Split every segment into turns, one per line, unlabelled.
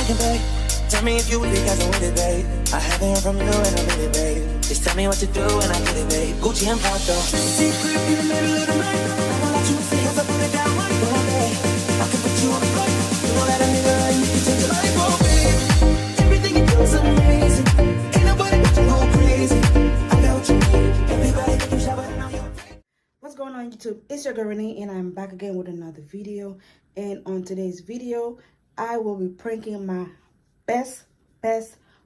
thinking, babe? Tell me if you with it, cause I'm with it, babe. I haven't heard from you and I'm with it, babe. Just tell me what to do and I get it, babe. Gucci and Pato. Secret in the middle of the night. I won't let you see if I put it down right there, babe. I can put you on the flight. You won't let a nigga and you can change your life, oh, babe. Everything you do is amazing. Ain't nobody but you go crazy. I got what you need. Everybody that you shower and I'm your friend.
What's going on YouTube? It's your girl Renee and I'm back again with another video. And on today's video, I will be pranking my best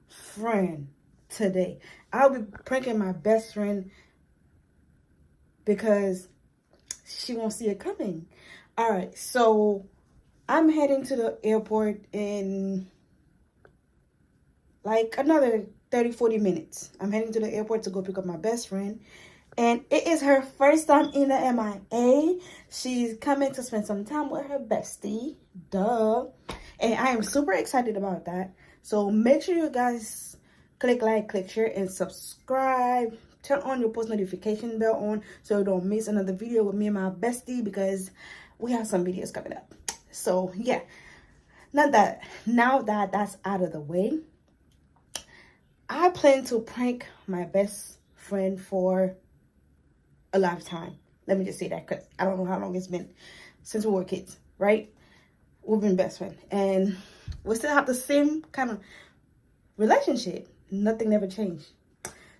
friend today. I'll be pranking my best friend because she won't see it coming. Alright, so I'm heading to the airport in like another 30-40 minutes. I'm heading to the airport to go pick up my best friend. And it is her first time in the MIA. She's coming to spend some time with her bestie. Duh. And I am super excited about that. So make sure you guys click like, click share, and subscribe. Turn on your post notification bell on so you don't miss another video with me and my bestie, because we have some videos coming up. So yeah. Now that that's out of the way, I plan to prank my best friend for a lifetime. Let me just say that, because I don't know how long it's been since we were kids, right? We've been best friends and we still have the same kind of relationship. Nothing never changed.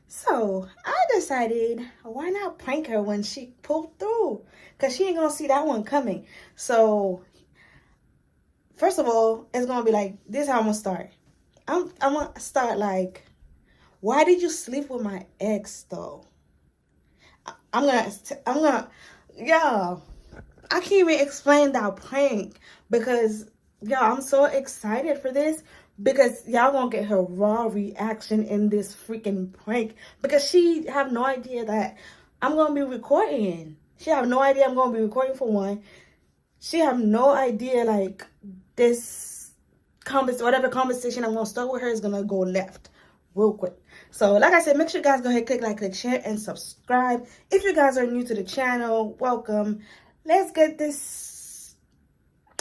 So I decided, why not prank her when she pulled through, because she ain't gonna see that one coming. So first of all, it's gonna be like this. How I'm gonna start. I'm gonna start like, why did you sleep with my ex though? I'm gonna, y'all, I can't even explain that prank, because y'all, I'm so excited for this, because y'all gonna get her raw reaction in this freaking prank, because she have no idea that I'm gonna be recording. She have no idea I'm gonna be recording, for one. She have no idea like this whatever conversation I'm gonna start with her is gonna go left real quick. So like I said, make sure you guys go ahead, click like, click share, and subscribe. If you guys are new to the channel, welcome. Let's get this,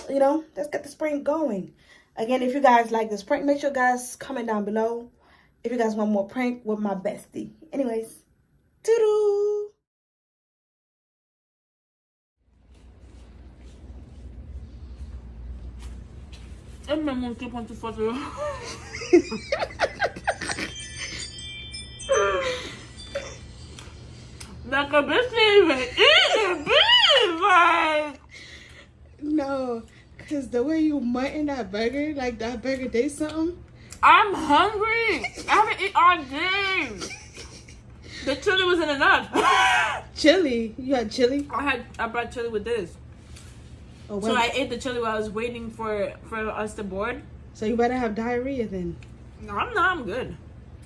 let's get this prank going. Again, if you guys like this prank, make sure you guys comment down below if you guys want more prank with my bestie. Anyways, doo-doo.
Like a bitch ain't even eating, bitch. Like,
No, because the way you mutton that burger, like that burger did something.
I'm hungry. I haven't eaten all day. The chili wasn't enough.
Chili? You had chili?
I brought chili with this.
Oh,
So I ate the chili while I was waiting for us to board.
So you better have diarrhea then.
No, I'm not. I'm good.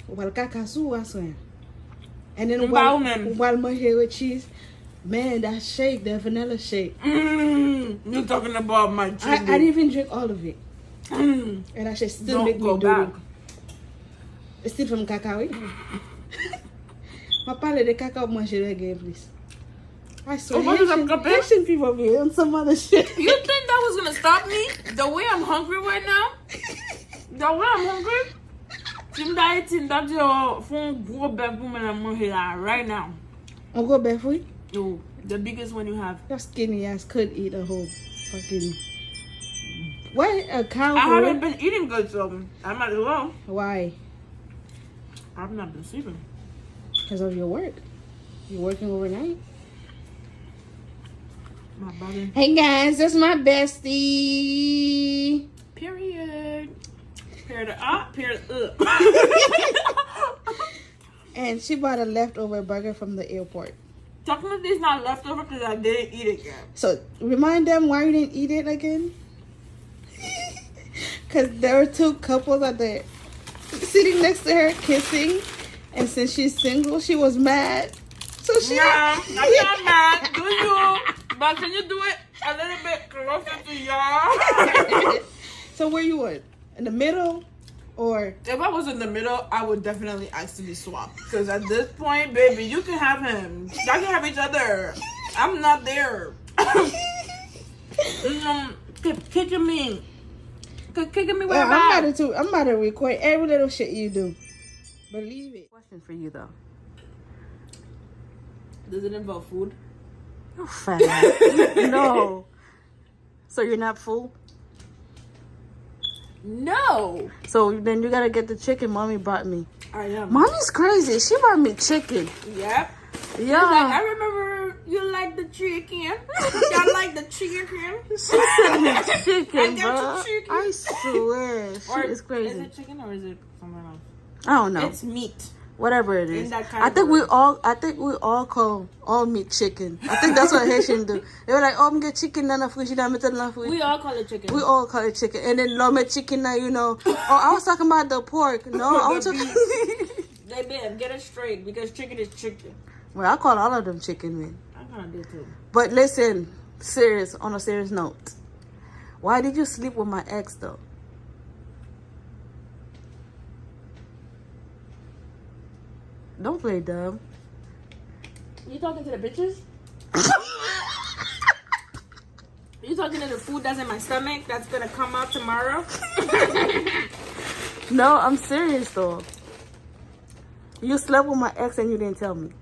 Well, kakasu, I swear. And then
While
my hair with cheese, man, that shake, that vanilla shake.
You talking about my chili?
I didn't even drink all of it. And that shit still make me do it. It's still from cacao. My parle de cacao manger again, please. I swear, Haitian people be on some other shit.
You think that was gonna stop me? The way I'm hungry right now? The way I'm hungry? Right now.
I'll go back for you.
Yo, the biggest one you have.
Your skinny ass could eat a whole fucking... What? A cow?
I haven't been eating good, so I might as well.
Why?
I've not been sleeping.
Because of your work. You're working overnight?
My body.
Hey guys, that's my bestie.
Period. Period up, period up.
And she bought a leftover burger from the airport.
Technically, it's not leftover because I didn't eat it yet.
So remind them why you didn't eat it again. Because there were two couples out there sitting next to her kissing, and since she's single, she was mad. So she.
Yeah, I'm not mad. Do you? But can you do it a little bit closer to y'all?
So where you at? In the middle? Or
if I was in the middle, I would definitely ask to be swapped. Because at this point, baby, you can have him. Y'all can have each other. I'm not there. Kicking me. kicking me where
I'm about to record every little shit you do. Believe it. Question for you though.
Does it involve food?
Oh, fat ass. No. So you're not full?
No.
So then you gotta get the chicken mommy brought me.
I am.
Mommy's crazy. She brought me chicken.
Yep.
Yeah.
Like, I remember you like the chicken. Y'all like the chicken.
She sent me chicken,
I got
bro.
you chicken.
I swear. She is crazy.
Is it chicken or is it something else?
I don't know.
It's meat.
Whatever it is.
In that
I think we all call all meat chicken. I think that's what Haitians do. They were like, oh, I'm get chicken na fridge,
We all call it chicken.
We all call it chicken. And then lome chicken now, you know. Oh, I was talking about the pork. No, I was talking.
They did. Get it straight because chicken is chicken.
Well, I call all of them chicken, man.
I kind of do too.
But listen, on a serious note. Why did you sleep with my ex though? Don't play dumb.
You talking to the bitches? You talking to the food that's in my stomach that's gonna come out tomorrow?
No, I'm serious though. You slept with my ex and you didn't tell me.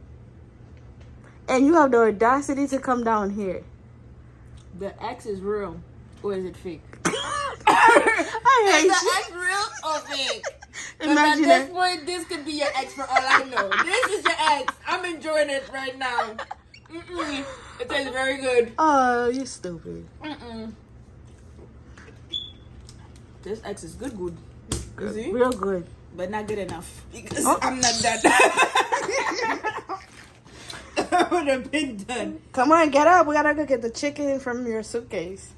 And you have the audacity to come down here.
The X is real, or is it fake?
I hate
Is
you.
the X real or fake?
Imagine
at this
that.
point, this could be your ex for all I know. This is your ex. I'm enjoying it right now. It tastes very good.
Oh, you stupid.
This ex is good. You see?
Real good.
But not good enough. Because I'm not that. I would have been done.
Come on, get up. We gotta go get the chicken from your suitcase.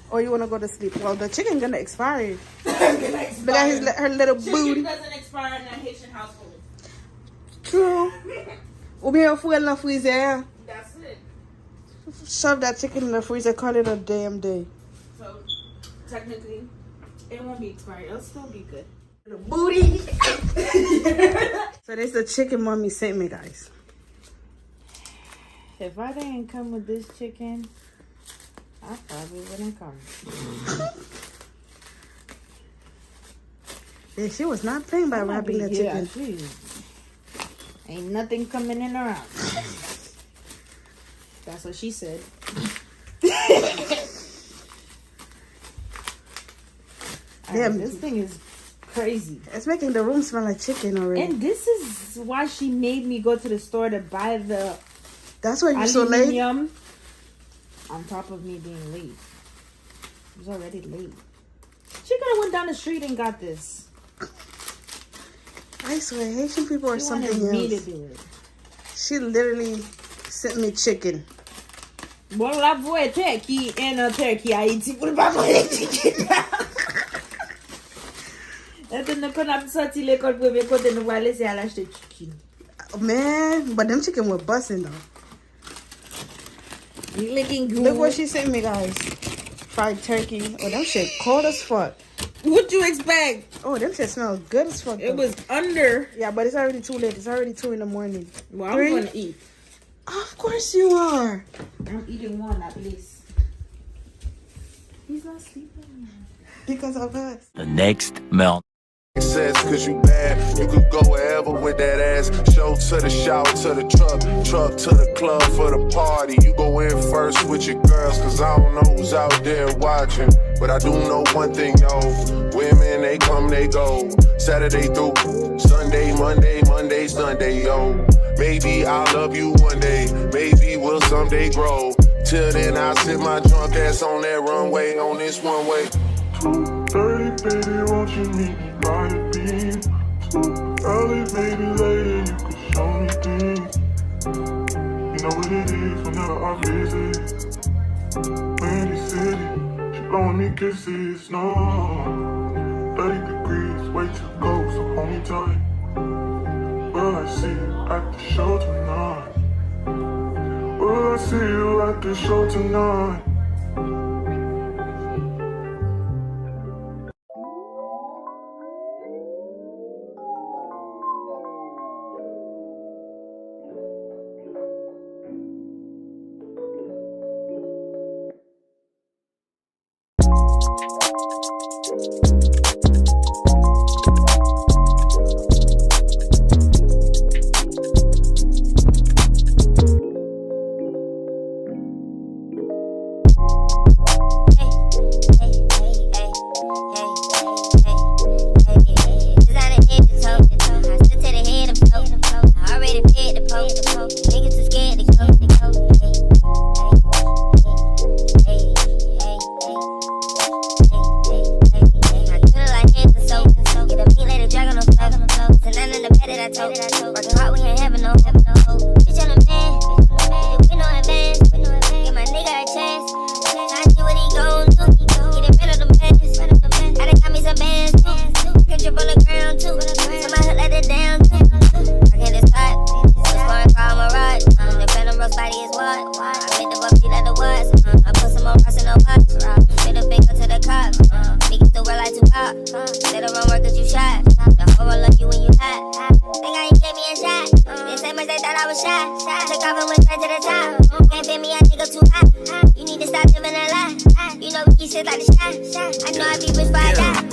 Or you wanna go to sleep? Well, the chicken gonna expire. Look at her little booty.
Chicken doesn't expire in a Haitian household.
True. Ou bien fuel in the freezer.
That's it.
Shove that chicken in the freezer, call it a damn day.
So, technically, it won't be expired. It'll still be good.
Little booty. So that's the chicken mommy sent me, guys.
If I didn't come with this chicken, I probably wouldn't come.
Yeah, she was not playing by wrapping the chicken.
Ain't nothing coming in around. That's what she said.
Damn,
this thing is crazy.
It's making the room smell like chicken already.
And this is why she made me go to the store to buy the
That's why you're so late.
aluminium. On top of me being late. I was already late. She could have went down the street and got this.
I swear, Haitian people are
She
something
wanted me to
else.
do it.
She literally sent me chicken.
Bon, la voie turkey and a turkey Haiti pour pas manger chicken. Et puis nous quand on sorti l'école premier côté nous va laisser aller acheter chicken.
Man, but them chicken were busting though.
You looking good.
Look what she sent me, guys. Fried turkey. Oh, them shit cold as fuck.
What you expect?
Oh, them shit smell good as fuck.
It
though.
was under.
Yeah, but it's already too late. It's already 2 in the morning.
Well,
3?
I'm gonna eat.
Of course you are.
I'm eating one at least. He's not sleeping.
Because of us.
The next melt.
Sense, cause you bad, you could go wherever with that ass. Show to the shower, to the truck to the club for the party. You go in first with your girls, cause I don't know who's out there watching. But I do know one thing, yo. Women, they come, they go. Saturday through Sunday, Monday, Sunday, yo. Maybe I'll love you one day, maybe we'll someday grow. Till then, I'll sit my drunk ass on that runway, on this one way.
2:30, baby, won't you meet me by the beam? Too early, maybe later, you can show me things. You know what it is whenever I visit. Windy City, she blowing me kisses, no. 30 degrees, way too cold, so hold me tight. Will I see you at the show tonight? Will I see you at the show tonight?
talk. Let her run work cause you shot. The whole world love you when you hot. Think I ain't gave me a shot. Didn't say much, they thought I was shy. Took off and went straight to the top. Can't fit me, a nigga too hot. You need to stop living a lie. You know we keep shit like the shot. I know I be rich by a die.